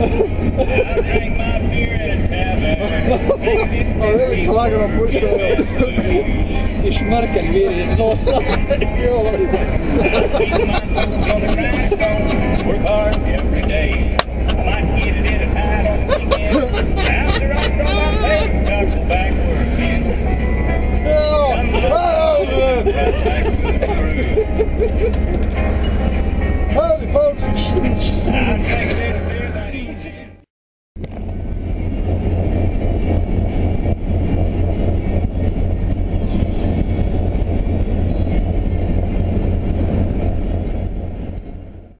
drank my beer at a tavern. Really klagen op voorstellen. Je smarken weer in het Work hard every day. I might get it in a tide on the weekend. After I throw my pay, knuckle back working. Holy folks! I drink